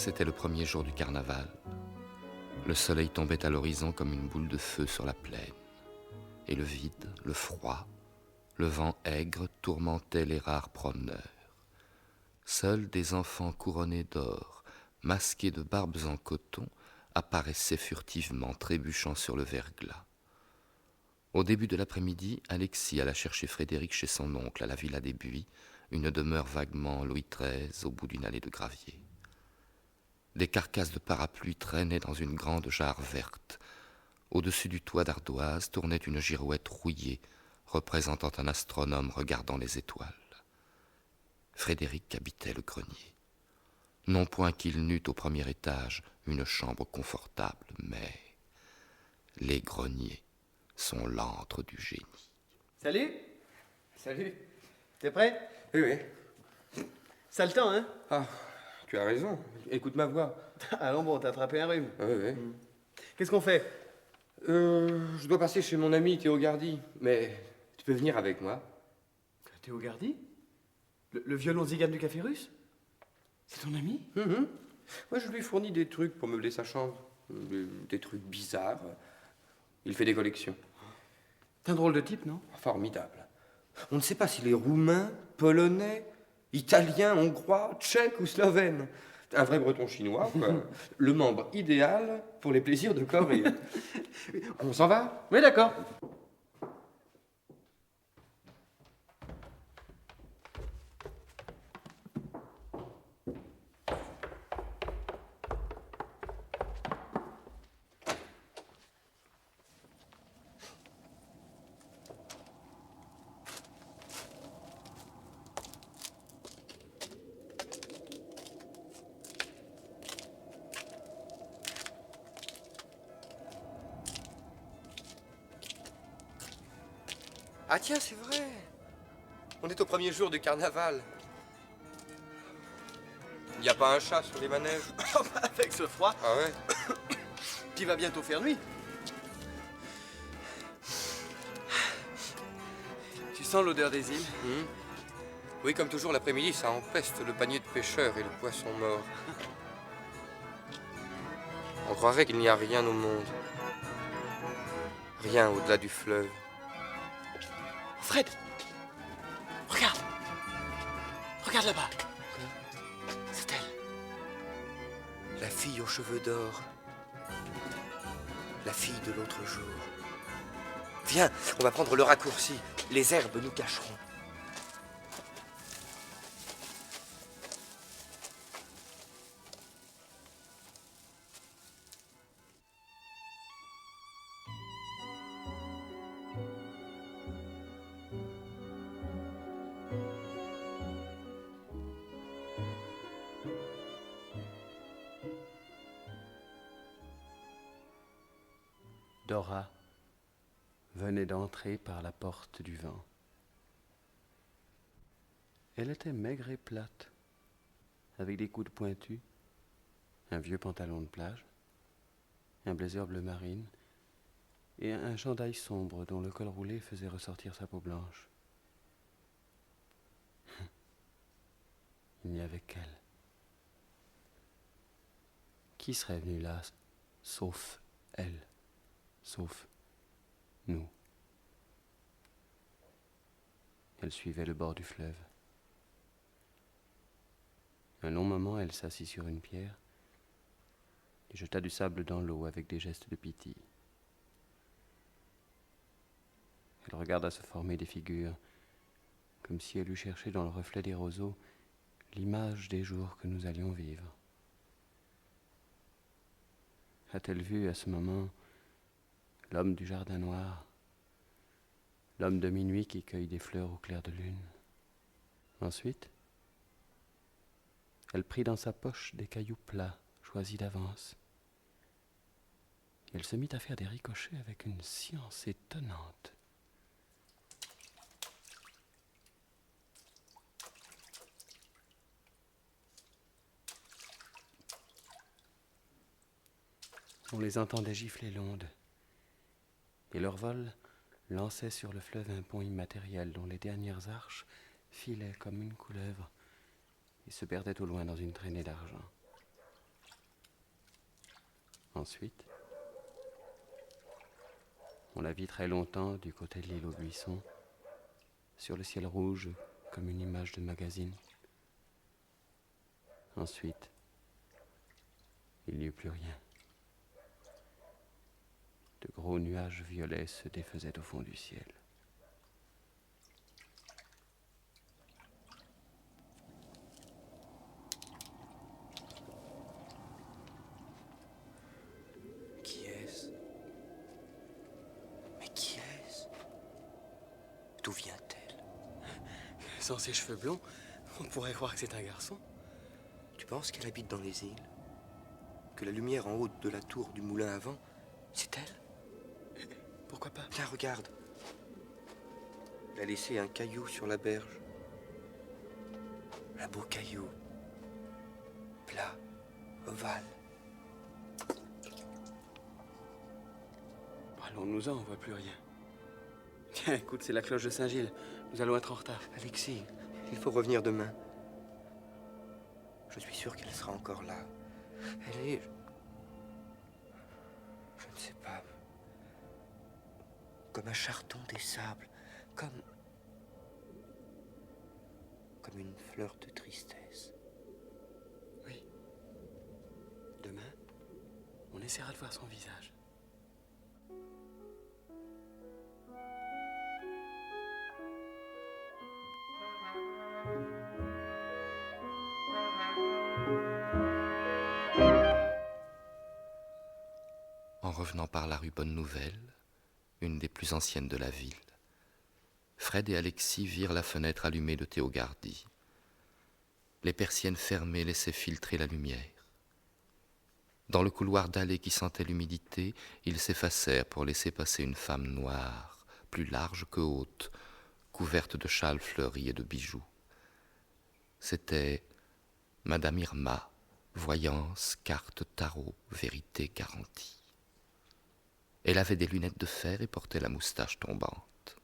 C'était le premier jour du carnaval. Le soleil tombait à l'horizon comme une boule de feu sur la plaine. Et le vide, le froid, le vent aigre tourmentaient les rares promeneurs. Seuls des enfants couronnés d'or, masqués de barbes en coton, apparaissaient furtivement, trébuchant sur le verglas. Au début de l'après-midi, Alexis alla chercher Frédéric chez son oncle à la Villa des Buis, une demeure vaguement Louis XIII au bout d'une allée de gravier. Des carcasses de parapluies traînaient dans une grande jarre verte. Au-dessus du toit d'ardoise tournait une girouette rouillée, représentant un astronome regardant les étoiles. Frédéric habitait le grenier. Non point qu'il n'eût au premier étage une chambre confortable, mais les greniers sont l'antre du génie. Salut. Salut. T'es prêt? Oui, oui. Ça le temps, hein? Ah, tu as raison. Écoute ma voix. Allons bon, t'as attrapé un rhume. Oui, oui. Qu'est-ce qu'on fait? Je dois passer chez mon ami Théo Gardy, mais tu peux venir avec moi. Théo Gardy? Le violon zigane du café russe? C'est ton ami? Moi, je lui fournis des trucs pour meubler sa chambre. Des trucs bizarres. Il fait des collections. T'es un drôle de type, non? Formidable. On ne sait pas s'il est roumain, polonais, italien, hongrois, tchèque ou slovène. Un vrai breton chinois, quoi. Le membre idéal pour les plaisirs de corps et... On s'en va? Oui, d'accord. Ah tiens, c'est vrai. On est au premier jour du carnaval. Il n'y a pas un chat sur les manèges? Avec ce froid, Ah ouais? qui va bientôt faire nuit. Tu sens l'odeur des îles? Oui, comme toujours, l'après-midi, ça empeste le panier de pêcheurs et le poisson mort. On croirait qu'il n'y a rien au monde. Rien au-delà du fleuve. Fred! Regarde! Regarde là-bas! C'est elle. La fille aux cheveux d'or. La fille de l'autre jour. Viens, on va prendre le raccourci. Les herbes nous cacheront. Dora venait d'entrer par la porte du vent. Elle était maigre et plate, avec des coudes pointus, un vieux pantalon de plage, un blazer bleu marine et un chandail sombre dont le col roulé faisait ressortir sa peau blanche. Il n'y avait qu'elle. Qui serait venu là, sauf elle? Sauf nous. Elle suivait le bord du fleuve. Un long moment, elle s'assit sur une pierre et jeta du sable dans l'eau avec des gestes de pitié. Elle regarda se former des figures, comme si elle eût cherché dans le reflet des roseaux l'image des jours que nous allions vivre. A-t-elle vu à ce moment l'homme du jardin noir, l'homme de minuit qui cueille des fleurs au clair de lune? Ensuite, elle prit dans sa poche des cailloux plats, choisis d'avance. Elle se mit à faire des ricochets avec une science étonnante. On les entendait gifler l'onde, et leur vol lançait sur le fleuve un pont immatériel dont les dernières arches filaient comme une couleuvre et se perdaient au loin dans une traînée d'argent. Ensuite, on la vit très longtemps du côté de l'île aux buissons, sur le ciel rouge comme une image de magazine. Ensuite, il n'y eut plus rien. De gros nuages violets se défaisaient au fond du ciel. Qui est-ce? Mais qui est-ce? D'où vient-elle? Sans ses cheveux blonds, on pourrait croire que c'est un garçon. Tu penses qu'elle habite dans les îles? Que la lumière en haut de la tour du moulin à vent, c'est elle? Pourquoi pas? Tiens, regarde. Elle a laissé un caillou sur la berge. Un beau caillou. Plat, ovale. Allons-nous-en, on voit plus rien. Tiens, écoute, c'est la cloche de Saint-Gilles. Nous allons être en retard. Alexis, il faut revenir demain. Je suis sûr qu'elle sera encore là. Elle est... Je ne sais pas. Comme un charton des sables. Comme une fleur de tristesse. Oui. Demain, on essaiera de voir son visage. En revenant par la rue Bonne-Nouvelle, une des plus anciennes de la ville, Fred et Alexis virent la fenêtre allumée de Théogardy. Les persiennes fermées laissaient filtrer la lumière. Dans le couloir dallé qui sentait l'humidité, ils s'effacèrent pour laisser passer une femme noire, plus large que haute, couverte de châles fleuris et de bijoux. C'était Madame Irma, voyance, carte, tarot, vérité garantie. Elle avait des lunettes de fer et portait la moustache tombante.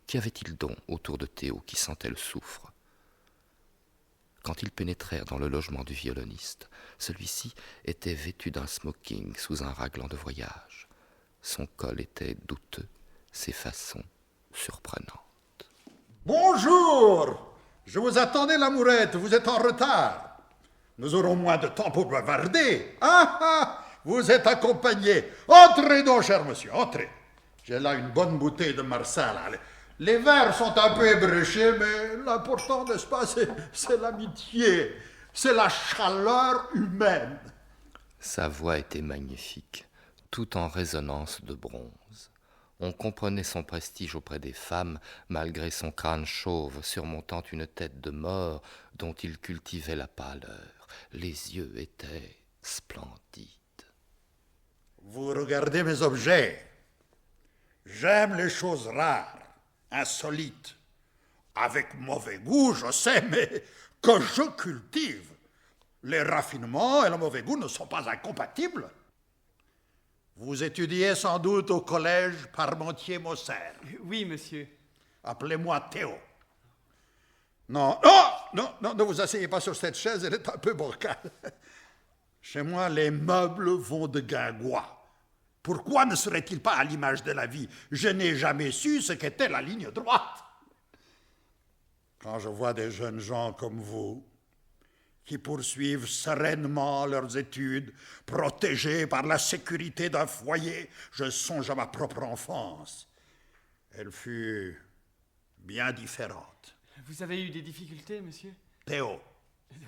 Qu'y avait-il donc autour de Théo qui sentait le soufre? Quand ils pénétrèrent dans le logement du violoniste, celui-ci était vêtu d'un smoking sous un raglan de voyage. Son col était douteux, ses façons surprenantes. Bonjour! Je vous attendais, l'amourette, vous êtes en retard. Nous aurons moins de temps pour bavarder. Ah ah! Vous êtes accompagné. Entrez donc, cher monsieur, entrez. J'ai là une bonne bouteille de Marsala. Les verres sont un peu ébréchés, mais l'important, n'est-ce pas, c'est l'amitié, c'est la chaleur humaine. Sa voix était magnifique, tout en résonance de bronze. On comprenait son prestige auprès des femmes, malgré son crâne chauve surmontant une tête de mort dont il cultivait la pâleur. Les yeux étaient splendides. Vous regardez mes objets. J'aime les choses rares, insolites. Avec mauvais goût, je sais, mais que je cultive. Les raffinements et le mauvais goût ne sont pas incompatibles. Vous étudiez sans doute au collège Parmentier-Mosser. Oui, monsieur. Appelez-moi Théo. Non, ne vous asseyez pas sur cette chaise, elle est un peu bancale. Chez moi, les meubles vont de guingois. Pourquoi ne serait-il pas à l'image de la vie? Je n'ai jamais su ce qu'était la ligne droite. Quand je vois des jeunes gens comme vous, qui poursuivent sereinement leurs études, protégés par la sécurité d'un foyer, je songe à ma propre enfance. Elle fut bien différente. Vous avez eu des difficultés, monsieur? Théo.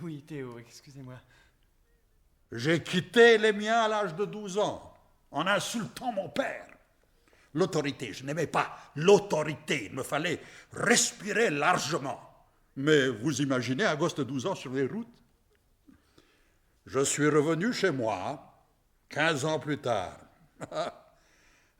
Oui, Théo, excusez-moi. J'ai quitté les miens à l'âge de 12 ans, en insultant mon père. L'autorité, je n'aimais pas l'autorité, il me fallait respirer largement. Mais vous imaginez un gosse de 12 ans sur les routes? Je suis revenu chez moi 15 ans plus tard.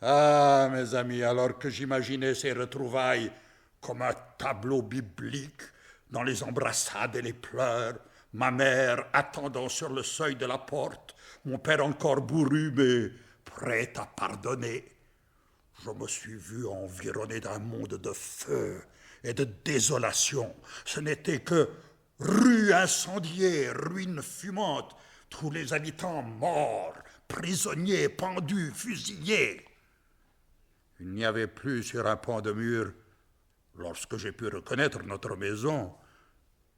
Ah, mes amis, alors que j'imaginais ces retrouvailles comme un tableau biblique, dans les embrassades et les pleurs, ma mère attendant sur le seuil de la porte, mon père encore bourru mais prêt à pardonner. Je me suis vu environné d'un monde de feu et de désolation. Ce n'était que rues incendiées, ruines fumantes, tous les habitants morts, prisonniers, pendus, fusillés. Il n'y avait plus sur un pan de mur, lorsque j'ai pu reconnaître notre maison,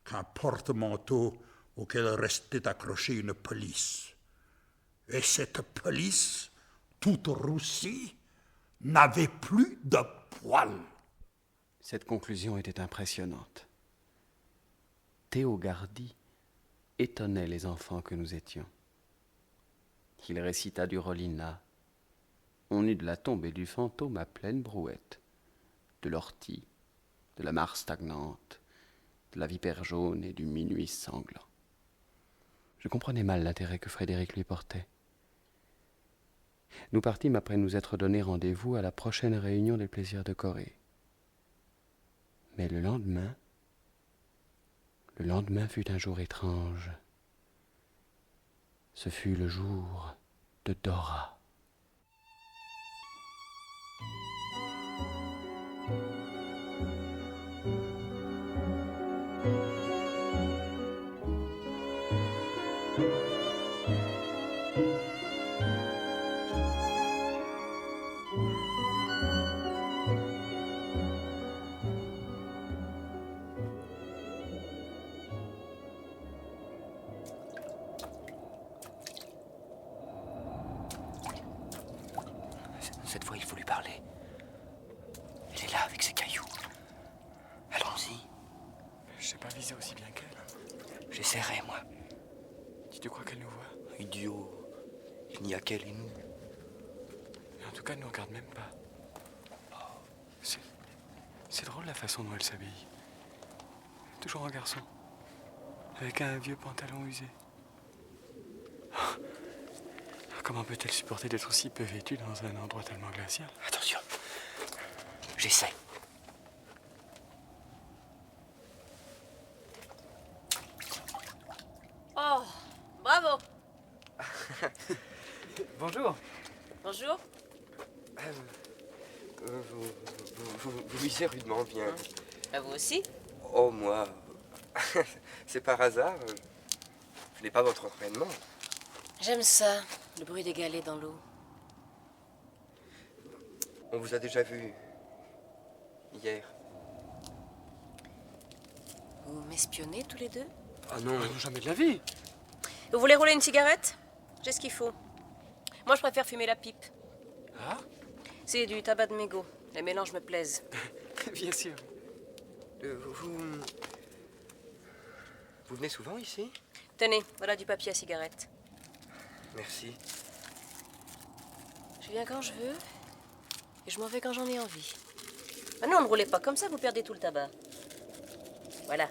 qu'un porte-manteau auquel restait accrochée une pelisse. Et cette pelisse, toute roussie, n'avait plus de poils. Cette conclusion était impressionnante. Théogardi étonnait les enfants que nous étions. Il récita du Rollinat. On eut de la tombée du fantôme à pleine brouette, de l'ortie, de la mare stagnante, de la vipère jaune et du minuit sanglant. Je comprenais mal l'intérêt que Frédéric lui portait. Nous partîmes après nous être donné rendez-vous à la prochaine réunion des plaisirs de Corée. Mais le lendemain fut un jour étrange. Ce fut le jour de Dora. Cette fois, il faut lui parler. Elle est là, avec ses cailloux. Allons-y. Je sais pas viser aussi bien qu'elle. J'essaierai, moi. Tu crois qu'elle nous voit? Idiot. Il n'y a qu'elle et nous. Mais en tout cas, elle nous regarde même pas. C'est drôle la façon dont elle s'habille. Toujours un garçon. Avec un vieux pantalon usé. Comment peut-elle supporter d'être aussi peu vêtue dans un endroit tellement glacial? Attention. J'essaie. Oh, bravo. Bonjour. Bonjour. Vous lisez rudement bien. À vous aussi? Oh, moi. C'est par hasard. Je n'ai pas votre entraînement. J'aime ça, le bruit des galets dans l'eau. On vous a déjà vu hier. Vous m'espionnez tous les deux? Oh non. Non, jamais de la vie. Vous voulez rouler une cigarette? J'ai ce qu'il faut. Moi, je préfère fumer la pipe. Ah? C'est du tabac de mégot. Les mélanges me plaisent. Bien sûr. Vous venez souvent ici? Tenez, voilà du papier à cigarette. Merci. Je viens quand je veux et je m'en vais quand j'en ai envie. Ah non, ne roulez pas comme ça, vous perdez tout le tabac. Voilà.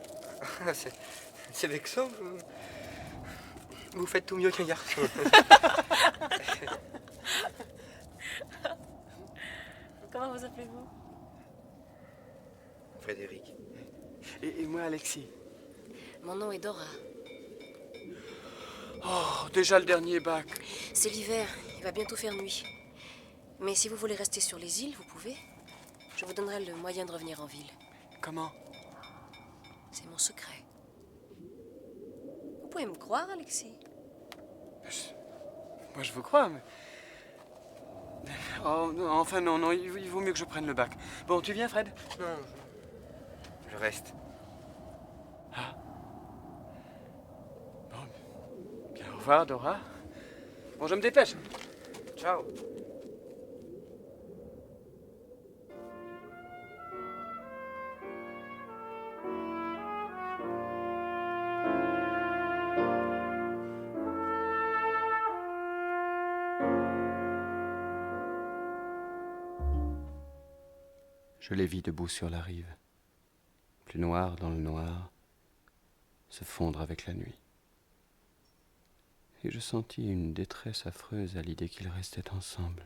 C'est vexant. Vous faites tout mieux qu'un garçon. Comment vous appelez-vous? Frédéric. Et moi, Alexis. Mon nom est Dora. Oh, déjà le dernier bac. C'est l'hiver, il va bientôt faire nuit. Mais si vous voulez rester sur les îles, vous pouvez. Je vous donnerai le moyen de revenir en ville. Comment? C'est mon secret. Vous pouvez me croire, Alexis? Moi, je vous crois, mais... Oh, non, enfin, non, il vaut mieux que je prenne le bac. Bon, tu viens, Fred? Non, je reste. Ah. Bon, bien, au revoir, Dora. Bon, je me dépêche. Ciao. Je les vis debout sur la rive, plus noir dans le noir, se fondre avec la nuit. Et je sentis une détresse affreuse à l'idée qu'ils restaient ensemble.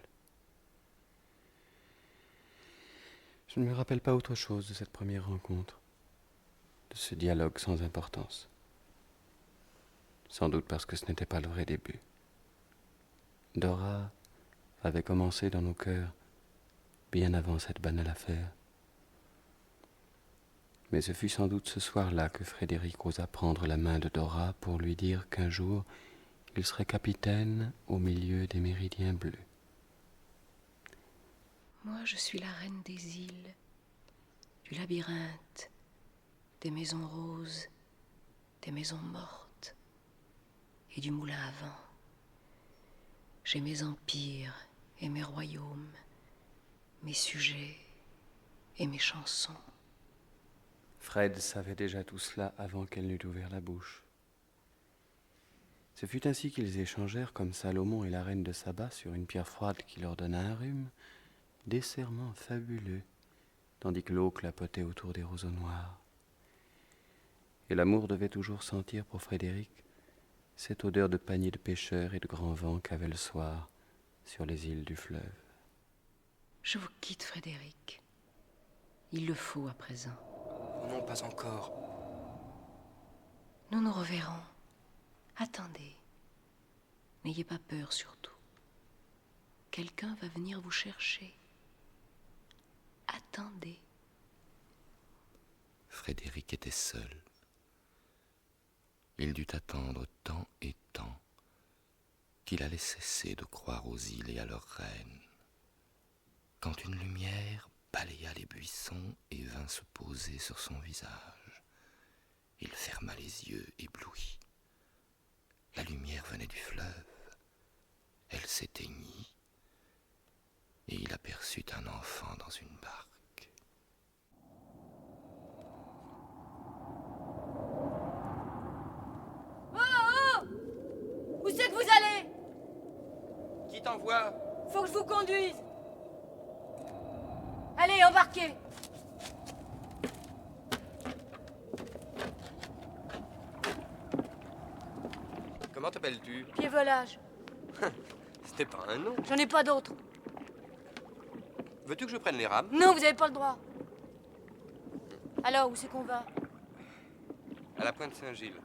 Je ne me rappelle pas autre chose de cette première rencontre, de ce dialogue sans importance. Sans doute parce que ce n'était pas le vrai début. Dora avait commencé dans nos cœurs bien avant cette banale affaire. Mais ce fut sans doute ce soir-là que Frédéric osa prendre la main de Dora pour lui dire qu'un jour, il serait capitaine au milieu des méridiens bleus. Moi, je suis la reine des îles, du labyrinthe, des maisons roses, des maisons mortes et du moulin à vent. J'ai mes empires et mes royaumes, mes sujets et mes chansons. Fred savait déjà tout cela avant qu'elle n'eût ouvert la bouche. Ce fut ainsi qu'ils échangèrent, comme Salomon et la reine de Saba, sur une pierre froide qui leur donna un rhume, des serments fabuleux, tandis que l'eau clapotait autour des roseaux noirs. Et l'amour devait toujours sentir pour Frédéric cette odeur de panier de pêcheurs et de grand vent qu'avait le soir sur les îles du fleuve. Je vous quitte, Frédéric. Il le faut à présent. Oh non, pas encore. Nous nous reverrons. Attendez. N'ayez pas peur surtout. Quelqu'un va venir vous chercher. Attendez. Frédéric était seul. Il dut attendre tant et tant qu'il allait cesser de croire aux îles et à leurs reines, quand une lumière balaya les buissons et vint se poser sur son visage. Il ferma les yeux ébloui. La lumière venait du fleuve. Elle s'éteignit et il aperçut un enfant dans une barque. Où c'est que vous allez? Qui t'envoie? Faut que je vous conduise. Allez, embarquez. Comment t'appelles-tu? Pied-volage. C'était pas un nom. J'en ai pas d'autre. Veux-tu que je prenne les rames? Non, vous avez pas le droit. Alors, où c'est qu'on va? À la pointe Saint-Gilles.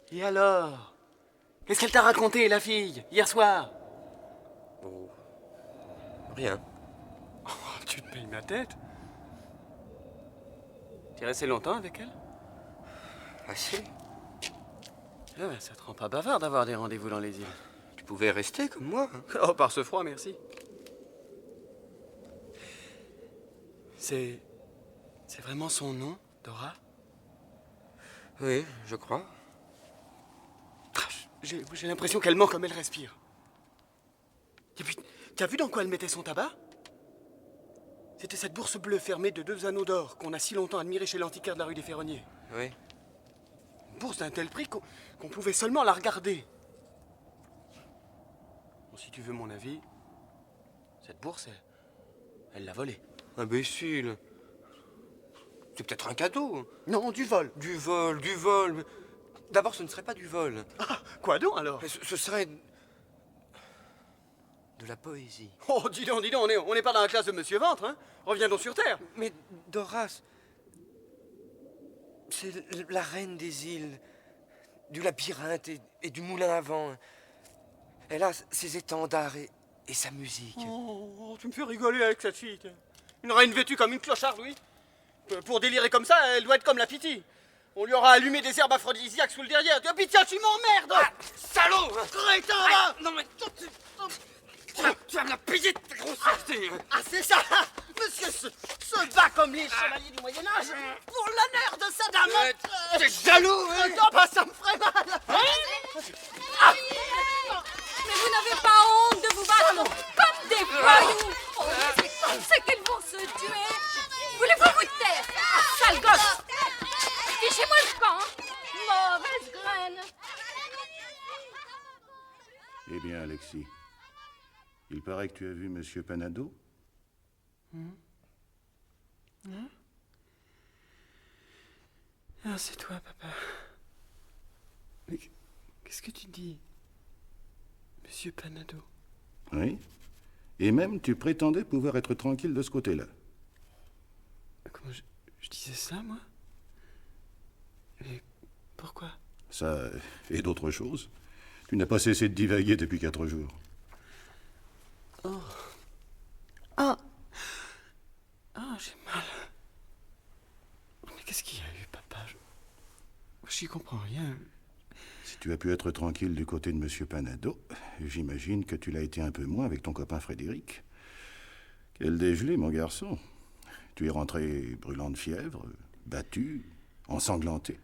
Et alors? Qu'est-ce qu'elle t'a raconté, la fille, hier soir? Oh. Rien. Oh, tu te payes ma tête. Tu es resté longtemps avec elle? Assez. Ah ben, ça te rend pas bavard d'avoir des rendez-vous dans les îles. Tu pouvais rester comme moi. Hein. Oh, par ce froid, merci. C'est vraiment son nom, Dora? Oui, je crois. J'ai l'impression qu'elle ment comme elle respire. Et puis, t'as vu dans quoi elle mettait son tabac? C'était cette bourse bleue fermée de 2 anneaux d'or qu'on a si longtemps admirée chez l'antiquaire de la rue des Ferronniers. Oui. Une bourse d'un tel prix qu'on pouvait seulement la regarder. Bon, si tu veux mon avis, cette bourse, elle l'a volée. Imbécile. C'est peut-être un cadeau. Non, du vol. Du vol, du vol. D'abord, ce ne serait pas du vol. Ah, quoi donc alors? Ce serait de la poésie. Oh, dis donc, on n'est pas dans la classe de Monsieur Ventre, hein? Reviens donc sur Terre. Mais Doras, c'est la reine des îles, du labyrinthe et du moulin à vent. Elle a ses étendards et sa musique. Oh, tu me fais rigoler avec cette fille. Une reine vêtue comme une clocharde, oui. Pour délirer comme ça, elle doit être comme la Pythie. On lui aura allumé des herbes aphrodisiaques sous le derrière. Oh, putain, tu m'emmerdes! Ah, salaud! Crétin, va! Non mais tu vas me la payer de ta grossièreté. Ah, c'est ça! Monsieur se bat comme les chevaliers du Moyen-Âge pour l'honneur de sa dame! T'es jaloux, hein? Non, bah, ça me ferait mal! Ah. Mais vous n'avez pas honte de vous battre comme des voyous! Oh, mais c'est qu'ils vont se tuer! Voulez-vous vous taire? Sale gosse! Fichez-moi le camp! Mauvaise graine! Eh bien, Alexis, il paraît que tu as vu Monsieur Panado. Ah, c'est toi, papa. Mais qu'est-ce que tu dis, Monsieur Panado? Oui. Et même, tu prétendais pouvoir être tranquille de ce côté-là. Comment je disais ça, moi? Et pourquoi? Ça et d'autres choses. Tu n'as pas cessé de divaguer depuis 4 jours. Oh. Ah. Ah, j'ai mal. Mais qu'est-ce qu'il y a eu, papa? J'y comprends rien. Si tu as pu être tranquille du côté de M. Panado, j'imagine que tu l'as été un peu moins avec ton copain Frédéric. Quel dégelé, mon garçon. Tu es rentré brûlant de fièvre, battu, ensanglanté.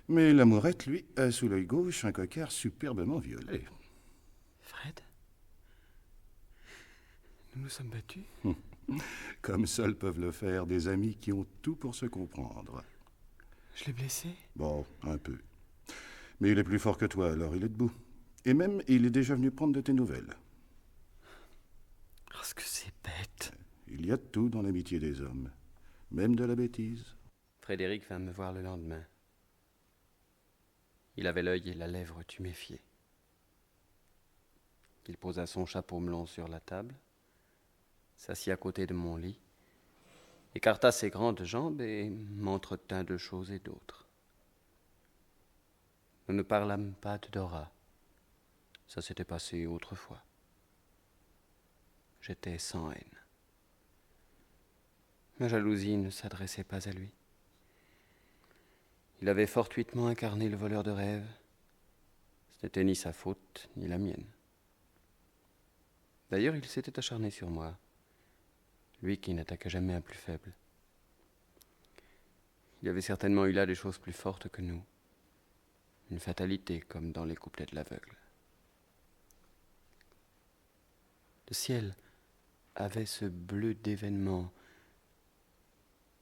Mais l'amourette, lui, a sous l'œil gauche un coquard superbement violet. Fred? Nous nous sommes battus? Comme seuls peuvent le faire des amis qui ont tout pour se comprendre. Je l'ai blessé? Bon, un peu. Mais il est plus fort que toi, alors il est debout. Et même, il est déjà venu prendre de tes nouvelles. Parce que c'est bête. Il y a de tout dans l'amitié des hommes, même de la bêtise. Frédéric vint me voir le lendemain. Il avait l'œil et la lèvre tuméfiés. Il posa son chapeau melon sur la table, s'assit à côté de mon lit, écarta ses grandes jambes et m'entretint de choses et d'autres. Nous ne parlâmes pas de Dora. Ça s'était passé autrefois. J'étais sans haine. Ma jalousie ne s'adressait pas à lui. Il avait fortuitement incarné le voleur de rêves. Ce n'était ni sa faute, ni la mienne. D'ailleurs, il s'était acharné sur moi, lui qui n'attaquait jamais un plus faible. Il avait certainement eu là des choses plus fortes que nous. Une fatalité, comme dans les couplets de l'aveugle. Le ciel avait ce bleu d'événement,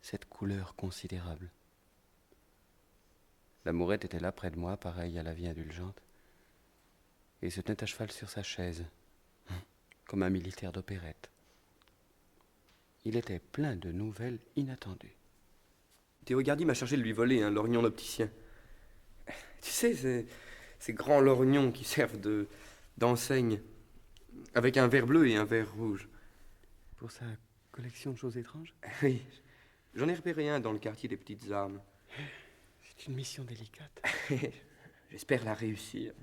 cette couleur considérable. L'amourette était là près de moi, pareille à la vie indulgente, et se tenait à cheval sur sa chaise, comme un militaire d'opérette. Il était plein de nouvelles inattendues. Théo Gardy m'a chargé de lui voler un lorgnon d'opticien. Tu sais, ces grands lorgnons qui servent d'enseigne, avec un verre bleu et un verre rouge. Pour sa collection de choses étranges? Oui, j'en ai repéré un dans le quartier des Petites Armes. C'est une mission délicate. J'espère la réussir.